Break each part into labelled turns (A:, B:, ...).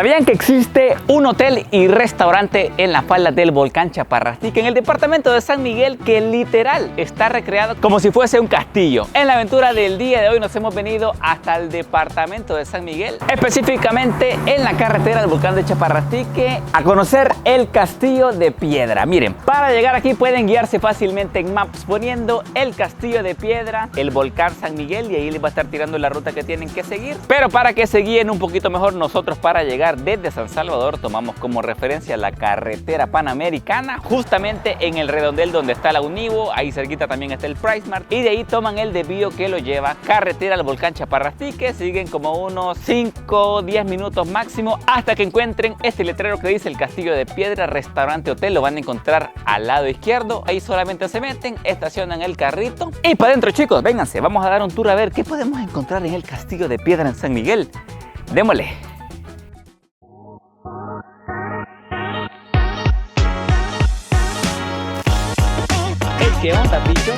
A: ¿Sabían que existe un hotel y restaurante en las faldas del volcán Chaparrastique, en el departamento de San Miguel, que literal está recreado como si fuese un castillo? En la aventura del día de hoy nos hemos venido hasta el departamento de San Miguel, específicamente en la carretera del volcán de Chaparrastique, a conocer el castillo de piedra. Miren, para llegar aquí pueden guiarse fácilmente en Maps poniendo el castillo de piedra, el volcán San Miguel, y ahí les va a estar tirando la ruta que tienen que seguir. Pero para que se guíen un poquito mejor, nosotros para llegar desde San Salvador tomamos como referencia la carretera panamericana, justamente en el redondel donde está la Univo, ahí cerquita también está el PriceMart, y de ahí toman el desvío que lo lleva carretera al volcán Chaparrastique. Siguen como unos 5-10 minutos máximo hasta que encuentren este letrero que dice el castillo de piedra, restaurante, hotel. Lo van a encontrar al lado izquierdo, ahí solamente se meten, estacionan el carrito y para adentro, chicos, vénganse, vamos a dar un tour a ver qué podemos encontrar en el castillo de piedra en San Miguel. Démosle. ¿Qué onda, bichos?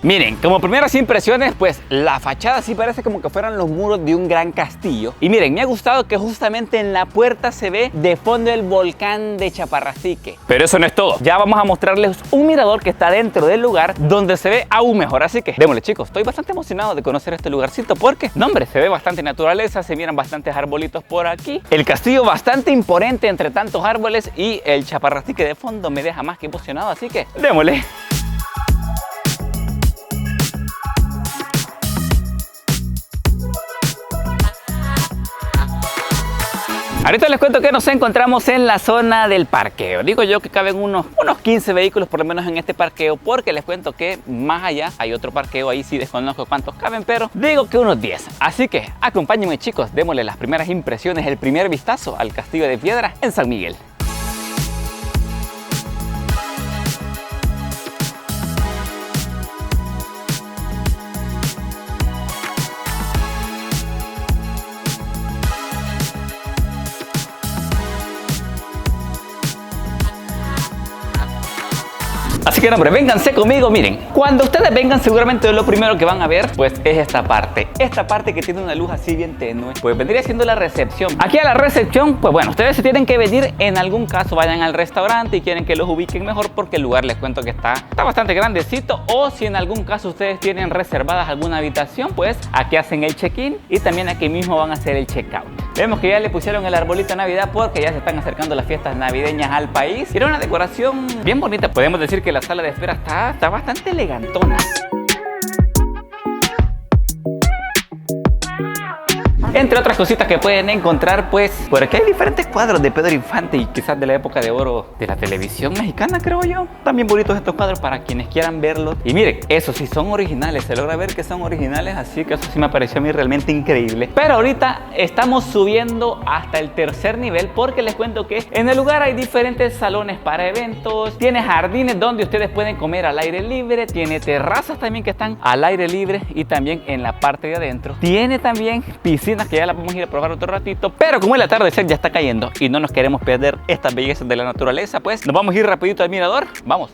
A: Miren, como primeras impresiones, pues la fachada sí parece como que fueran los muros de un gran castillo. Y miren, me ha gustado que justamente en la puerta se ve de fondo el volcán de Chaparrastique. Pero eso no es todo. Ya vamos a mostrarles un mirador que está dentro del lugar donde se ve aún mejor. Así que démosle, chicos. Estoy bastante emocionado de conocer este lugarcito porque, no hombre, se ve bastante naturaleza, se miran bastantes arbolitos por aquí. El castillo bastante imponente entre tantos árboles y el Chaparrastique de fondo me deja más que emocionado. Así que démosle. Ahorita les cuento que nos encontramos en la zona del parqueo. Digo yo que caben unos 15 vehículos por lo menos en este parqueo, porque les cuento que más allá hay otro parqueo, ahí sí desconozco cuántos caben, pero digo que unos 10. Así que acompáñenme, chicos, démosle las primeras impresiones, el primer vistazo al castillo de piedra en San Miguel. Así que no, hombre, vénganse conmigo. Miren, cuando ustedes vengan seguramente lo primero que van a ver pues es esta parte que tiene una luz así bien tenue, pues vendría siendo la recepción. Aquí a la recepción, pues bueno, ustedes se tienen que venir, en algún caso vayan al restaurante y quieren que los ubiquen mejor, porque el lugar les cuento que está bastante grandecito, o si en algún caso ustedes tienen reservadas alguna habitación, pues aquí hacen el check-in y también aquí mismo van a hacer el check-out. Vemos que ya le pusieron el arbolito de Navidad porque ya se están acercando las fiestas navideñas al país. Era una decoración bien bonita. Podemos decir que la sala de espera está bastante elegantona. Entre otras cositas que pueden encontrar, pues por aquí hay diferentes cuadros de Pedro Infante y quizás de la época de oro de la televisión mexicana, creo yo. También bonitos estos cuadros para quienes quieran verlos. Y miren, esos sí son originales, se logra ver que son originales, así que eso sí me pareció a mí realmente increíble. Pero ahorita estamos subiendo hasta el tercer nivel porque les cuento que en el lugar hay diferentes salones para eventos, tiene jardines donde ustedes pueden comer al aire libre, tiene terrazas también que están al aire libre y también en la parte de adentro. Tiene también piscinas que ya la vamos a ir a probar otro ratito, pero como el atardecer ya está cayendo y no nos queremos perder estas bellezas de la naturaleza, pues nos vamos a ir rapidito al mirador. Vamos.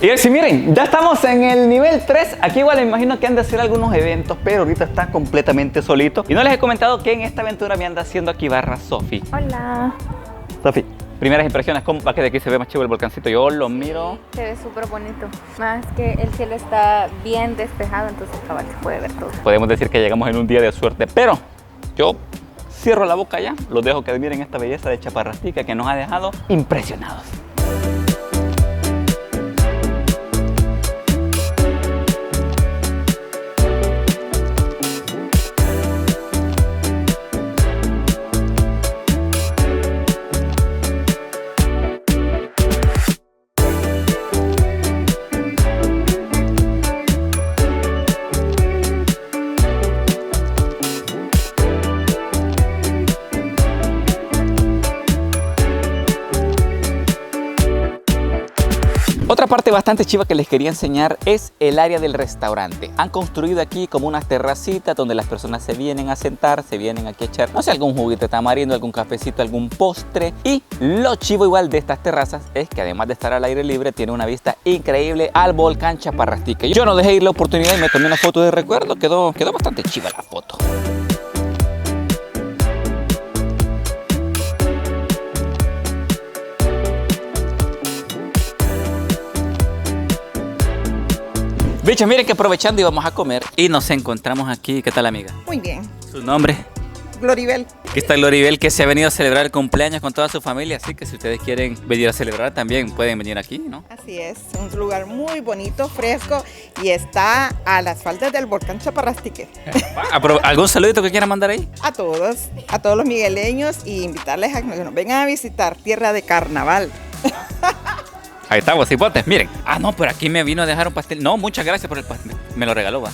A: Y así miren, ya estamos en el nivel 3. Aquí igual me imagino que han de hacer algunos eventos, pero ahorita está completamente solito. Y no les he comentado que en esta aventura me anda haciendo aquí barra Sofi.
B: Hola.
A: Sofi, primeras impresiones, ¿cómo va que de aquí se ve más chivo el volcancito? Yo lo miro.
B: Se ve súper bonito. Más que el cielo está bien despejado, entonces cabal se puede ver todo.
A: Podemos decir que llegamos en un día de suerte, pero yo cierro la boca ya. Los dejo que admiren esta belleza de Chaparrastique que nos ha dejado impresionados. Otra parte bastante chiva que les quería enseñar es el área del restaurante. Han construido aquí como unas terracitas donde las personas se vienen a sentar, se vienen aquí a echar, no sé, algún juguito de tamarindo, algún cafecito, algún postre. Y lo chivo igual de estas terrazas es que además de estar al aire libre, tiene una vista increíble al volcán Chaparrastique. Yo no dejé ir la oportunidad y me tomé una foto de recuerdo. Quedó bastante chiva la foto. Bichos, miren que aprovechando íbamos a comer y nos encontramos aquí. ¿Qué tal, amiga?
C: Muy bien.
A: ¿Su nombre?
C: Gloribel.
A: Aquí está Gloribel, que se ha venido a celebrar el cumpleaños con toda su familia, así que si ustedes quieren venir a celebrar también pueden venir aquí, ¿no?
C: Así es, un lugar muy bonito, fresco y está a las faldas del volcán Chaparrastique.
A: ¿Algún saludito que quieran mandar ahí?
C: A todos los migueleños y invitarles a que nos vengan a visitar Tierra de Carnaval.
A: Ahí estamos, hipotes, miren. Ah, no, pero aquí me vino a dejar un pastel. No, muchas gracias por el pastel. Me lo regaló, va.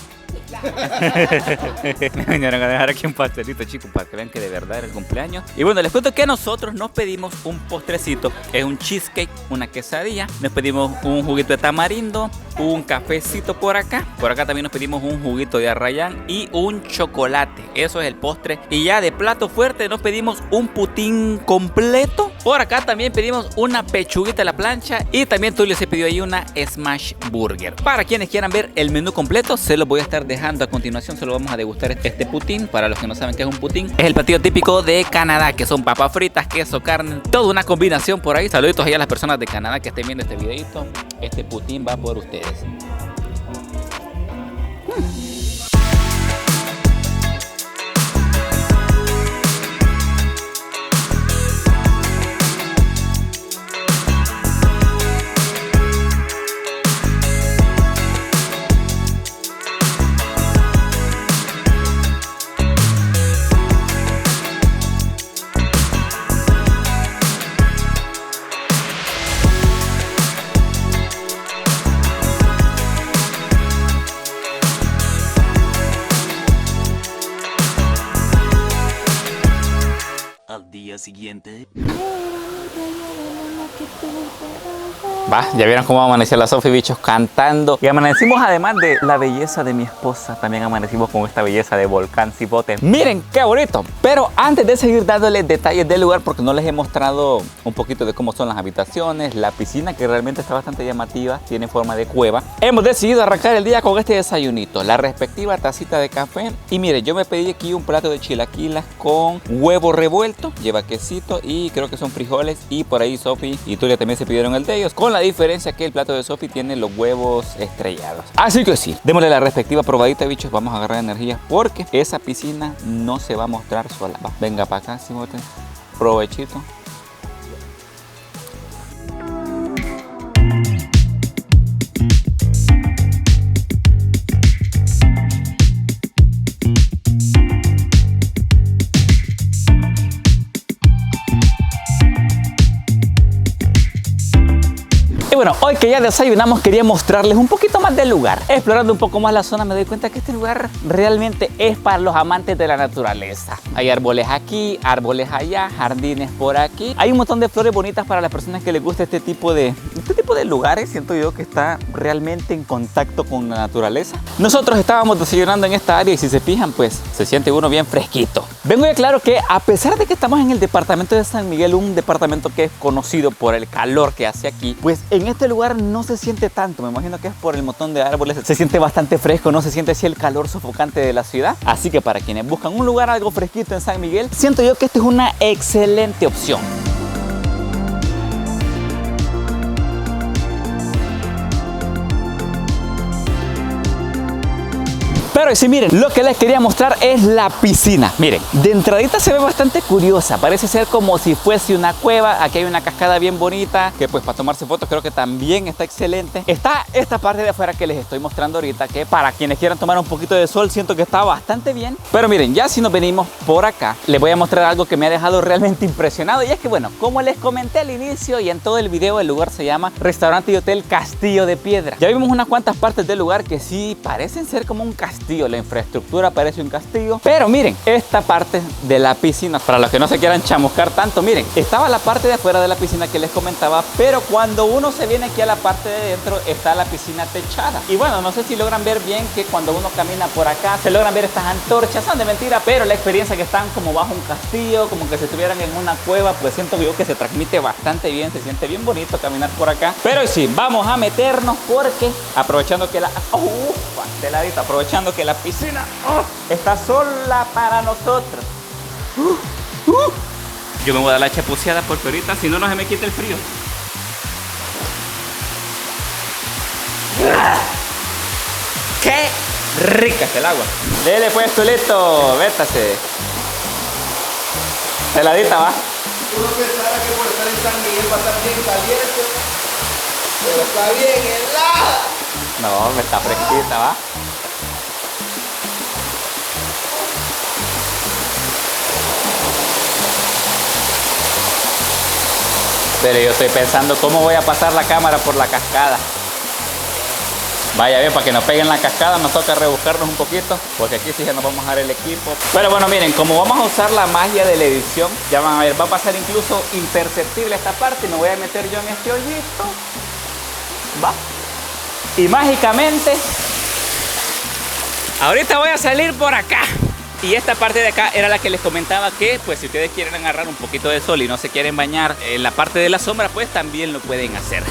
A: Me vinieron a dejar aquí un pastelito, chicos, para que vean que de verdad era el cumpleaños. Y bueno, les cuento que nosotros nos pedimos un postrecito. Es un cheesecake, una quesadilla. Nos pedimos un juguito de tamarindo, un cafecito por acá. Por acá también nos pedimos un juguito de arrayán y un chocolate. Eso es el postre. Y ya de plato fuerte nos pedimos un putín completo. Por acá también pedimos una pechuguita a la plancha. Y también Tulio se pidió ahí una smash burger. Para quienes quieran ver el menú completo, se los voy a estar dejando a continuación. Solo vamos a degustar este putín. Para los que no saben qué es un putín, es el platillo típico de Canadá, que son papas fritas, queso, carne, toda una combinación por ahí. Saluditos ahí a las personas de Canadá que estén viendo este videito. Este putín va por ustedes.
D: Al día siguiente.
A: Va, ya vieron cómo amaneció la Sofi, bichos, cantando. Y amanecimos, además de la belleza de mi esposa, también amanecimos con esta belleza de volcán Cipote. Miren qué bonito. Pero antes de seguir dándoles detalles del lugar, porque no les he mostrado un poquito de cómo son las habitaciones, la piscina, que realmente está bastante llamativa, tiene forma de cueva, hemos decidido arrancar el día con este desayunito, la respectiva tacita de café. Y mire, yo me pedí aquí un plato de chilaquilas con huevo revuelto, lleva quesito y creo que son frijoles. Y por ahí Sofi y Tulia también se pidieron el de ellos, con la diferencia que el plato de Sofi tiene los huevos estrellados. Así que sí, démosle la respectiva probadita, bichos. Vamos a agarrar energía porque esa piscina no se va a mostrar sola. Va, venga para acá, Cipote. Provechito. Bueno, hoy que ya desayunamos quería mostrarles un poquito más del lugar. Explorando un poco más la zona me doy cuenta que este lugar realmente es para los amantes de la naturaleza. Hay árboles aquí, árboles allá, jardines por aquí. Hay un montón de flores bonitas para las personas que les gusta este tipo de lugares. Siento yo que está realmente en contacto con la naturaleza. Nosotros estábamos desayunando en esta área y si se fijan, pues se siente uno bien fresquito. Vengo y aclaro que a pesar de que estamos en el departamento de San Miguel, un departamento que es conocido por el calor que hace aquí, pues en este lugar no se siente tanto. Me imagino que es por el montón de árboles. Se siente bastante fresco, no se siente así el calor sofocante de la ciudad. Así que para quienes buscan un lugar algo fresquito en San Miguel, siento yo que esta es una excelente opción. Pero sí, miren, lo que les quería mostrar es la piscina. Miren, de entradita se ve bastante curiosa. Parece ser como si fuese una cueva. Aquí hay una cascada bien bonita que pues para tomarse fotos creo que también está excelente. Está esta parte de afuera que les estoy mostrando ahorita, que para quienes quieran tomar un poquito de sol siento que está bastante bien. Pero miren, ya si nos venimos por acá, les voy a mostrar algo que me ha dejado realmente impresionado. Y es que bueno, como les comenté al inicio y en todo el video, el lugar se llama Restaurante y Hotel Castillo de Piedra. Ya vimos unas cuantas partes del lugar que sí parecen ser como un castillo castillo, la infraestructura parece un castillo. Pero miren, esta parte de la piscina, para los que no se quieran chamuscar tanto, miren, estaba la parte de afuera de la piscina que les comentaba, pero cuando uno se viene aquí a la parte de dentro está la piscina techada. Y bueno, no sé si logran ver bien que cuando uno camina por acá se logran ver estas antorchas, son de mentira, pero la experiencia que están como bajo un castillo, como que si estuvieran en una cueva, pues siento yo que se transmite bastante bien, se siente bien bonito caminar por acá. Pero sí, vamos a meternos porque aprovechando que aprovechando que la piscina está sola para nosotros. Yo me voy a dar la chapuceada porque ahorita si no se me quita el frío. ¡Qué rica es el agua! Dele pues, Tulito, vétase. Heladita, va.
D: Uno pensara que por estar en San Miguel va a estar bien caliente, pero está bien helada.
A: No, me está fresquita, va. Pero yo estoy pensando cómo voy a pasar la cámara por la cascada. Vaya bien, para que nos peguen la cascada nos toca rebuscarnos un poquito, porque aquí sí ya nos vamos a dar el equipo. Pero bueno, miren, como vamos a usar la magia de la edición, ya van a ver, va a pasar incluso imperceptible esta parte y me voy a meter yo en este hoyito. Va. Y mágicamente, ahorita voy a salir por acá. Y esta parte de acá era la que les comentaba que, pues si ustedes quieren agarrar un poquito de sol y no se quieren bañar en la parte de la sombra, pues también lo pueden hacer.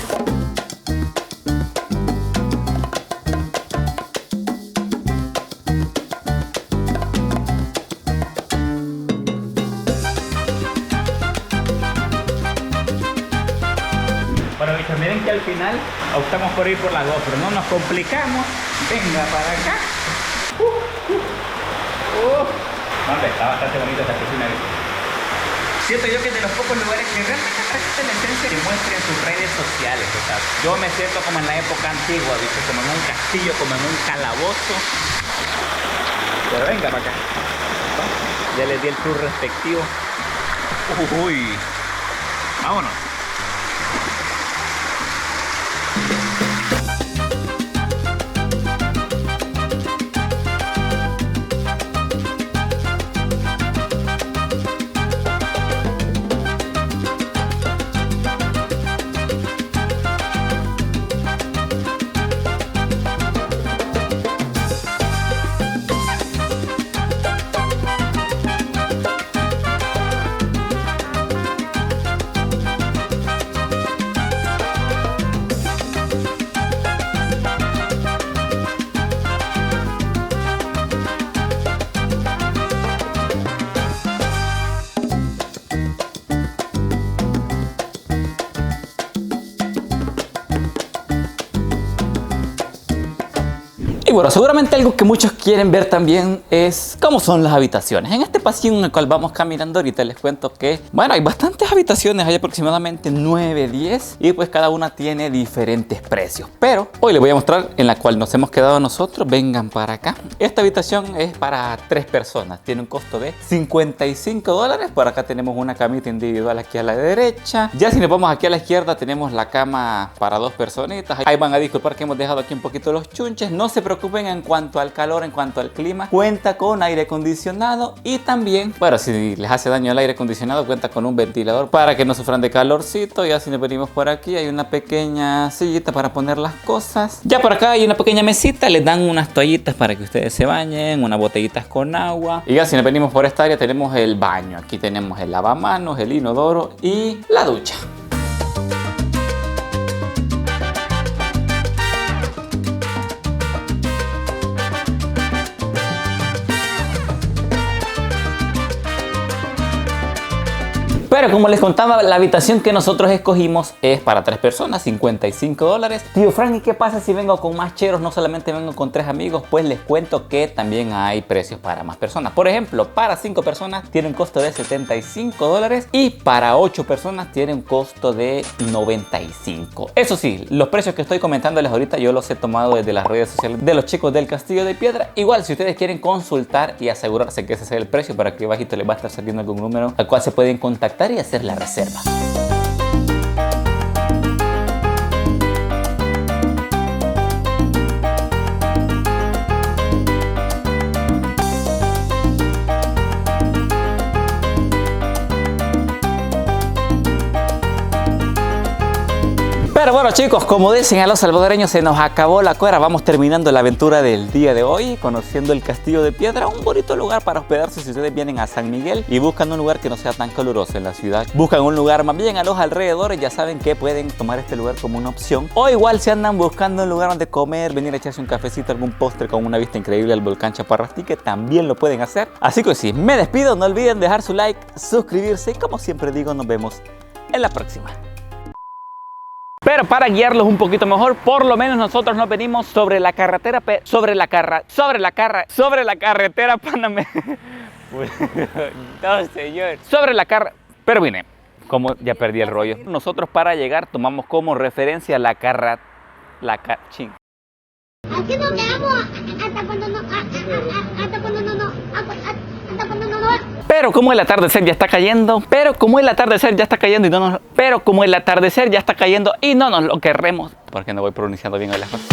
A: Bueno, bichos, miren que al final optamos por ir por la GoPro, no nos complicamos. Venga para acá. Hombre, está bastante bonita esta piscina. Siento yo que es de los pocos lugares que realmente transmiten la esencia que muestren sus redes sociales. O sea, yo me siento como en la época antigua, ¿viste? Como en un castillo, como en un calabozo. Pero venga para acá. Ya les di el tour respectivo. Uy, vámonos. Y bueno, seguramente algo que muchos quieren ver también es cómo son las habitaciones. En este pasillo en el cual vamos caminando ahorita les cuento que, bueno, hay bastantes habitaciones, hay aproximadamente 9, 10 y pues cada una tiene diferentes precios. Pero hoy les voy a mostrar en la cual nos hemos quedado nosotros. Vengan para acá. Esta habitación es para 3 personas, tiene un costo de $55. Por acá tenemos una camita individual aquí a la derecha. Ya si nos vamos aquí a la izquierda tenemos la cama para 2 personitas. Ahí van a disculpar que hemos dejado aquí un poquito los chunches. No se preocupen en cuanto al calor, en cuanto al clima. Cuenta con aire acondicionado y también, bueno, si les hace daño el aire acondicionado, cuenta con un ventilador para que no sufran de calorcito. Ya si nos venimos por aquí hay una pequeña sillita para poner las cosas. Ya por acá hay una pequeña mesita, les dan unas toallitas para que ustedes se bañen, unas botellitas con agua. Y ya si nos venimos por esta área tenemos el baño. Aquí tenemos el lavamanos, el inodoro y la ducha. Pero como les contaba, la habitación que nosotros escogimos es para 3 personas, $55. Tío Frank, ¿y qué pasa si vengo con más cheros? No solamente vengo con 3 amigos, pues les cuento que también hay precios para más personas. Por ejemplo, para 5 personas tiene un costo de $75 y para 8 personas tiene un costo de $95. Eso sí, los precios que estoy comentándoles ahorita yo los he tomado desde las redes sociales de los chicos del Castillo de Piedra. Igual, si ustedes quieren consultar y asegurarse que ese sea el precio, para aquí abajito les va a estar saliendo algún número al cual se pueden contactar y hacer la reserva. Pero bueno chicos, como dicen a los salvadoreños, se nos acabó la cuera. Vamos terminando la aventura del día de hoy, conociendo el Castillo de Piedra, un bonito lugar para hospedarse si ustedes vienen a San Miguel y buscan un lugar que no sea tan caluroso en la ciudad. Buscan un lugar más bien a los alrededores, ya saben que pueden tomar este lugar como una opción. O igual si andan buscando un lugar donde comer, venir a echarse un cafecito, algún postre con una vista increíble al volcán Chaparrastique, también lo pueden hacer. Así que sí, me despido, no olviden dejar su like, suscribirse y como siempre digo, nos vemos en la próxima. Pero para guiarlos un poquito mejor, por lo menos nosotros nos venimos sobre la carretera, sobre la carretera panameña. No, señor. Sobre la carretera. Pero vine, como ya perdí el rollo. Nosotros para llegar tomamos como referencia la ching.
E: Aquí nos quedamos hasta cuando no.
A: Pero como el atardecer ya está cayendo, y no nos lo querremos, porque no voy pronunciando bien las cosas.